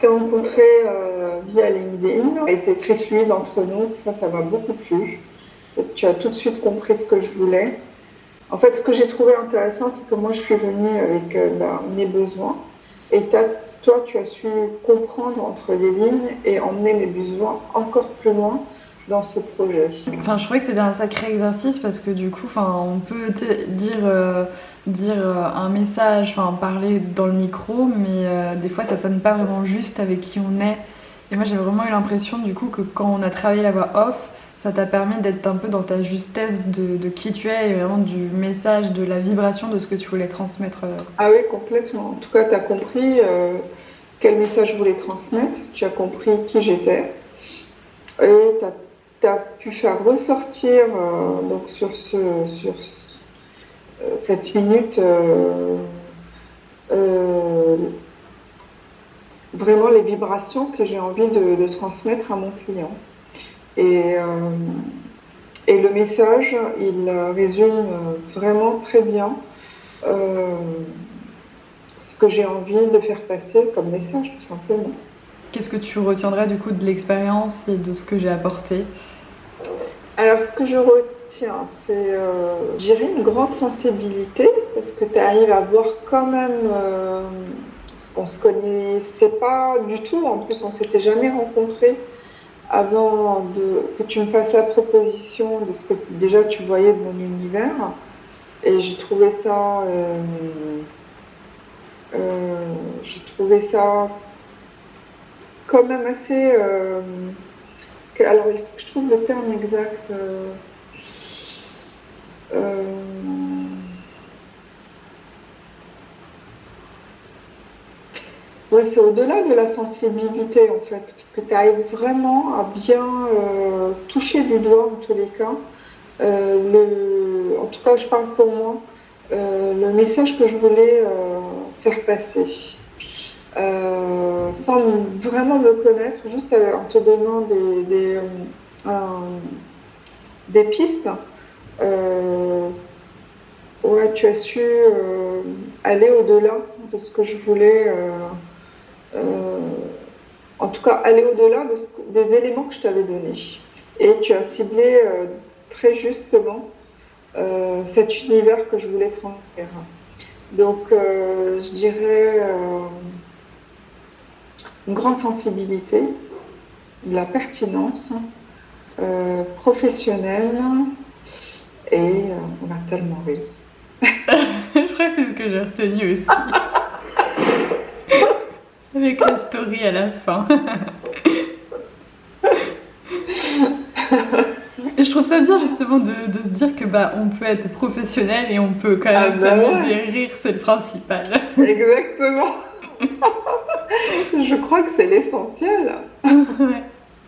s'est rencontrés via LinkedIn. Ça a été très fluide entre nous, ça m'a beaucoup plu. Tu as tout de suite compris ce que je voulais. En fait, ce que j'ai trouvé intéressant, c'est que moi, je suis venue avec mes besoins. Et toi, tu as su comprendre entre les lignes et emmener mes besoins encore plus loin dans ce projet. Enfin, je trouvais que c'était un sacré exercice parce que du coup, on peut dire un message, parler dans le micro, mais des fois, ça sonne pas vraiment juste avec qui on est. Et moi, j'ai vraiment eu l'impression du coup que quand on a travaillé la voix off, ça t'a permis d'être un peu dans ta justesse de qui tu es et vraiment du message, de la vibration de ce que tu voulais transmettre. Ah oui, complètement. En tout cas, tu as compris quel message je voulais transmettre, tu as compris qui j'étais et tu as pu faire ressortir donc sur cette minute vraiment les vibrations que j'ai envie de transmettre à mon client. Et le message, il résume vraiment très bien ce que j'ai envie de faire passer comme message, tout simplement. Qu'est-ce que tu retiendrais du coup de l'expérience et de ce que j'ai apporté? Alors, ce que je retiens, c'est, je dirais, une grande sensibilité, parce que tu arrives à voir quand même, parce qu'on se connaissait pas du tout, en plus on s'était jamais rencontrés avant que tu me fasses la proposition de ce que déjà tu voyais de mon univers. Et j'ai trouvé ça quand même assez... alors il faut que je trouve le terme exact. Ouais, c'est au-delà de la sensibilité en fait, parce que tu arrives vraiment à bien toucher du doigt en tous les cas. En tout cas, je parle pour moi, le message que je voulais faire passer. Sans vraiment me connaître, juste en te donnant des pistes. Ouais, tu as su aller au-delà de ce que je voulais. En tout cas, aller au-delà des éléments que je t'avais donnés. Et tu as ciblé très justement cet univers que je voulais transmettre. Donc, je dirais une grande sensibilité, de la pertinence professionnelle, et on a tellement ri. Je crois que c'est ce que j'ai retenu aussi. Avec la story à la fin. Et je trouve ça bien justement de se dire que on peut être professionnel et on peut quand même s'amuser et rire, c'est le principal. Exactement. Je crois que c'est l'essentiel. Ouais.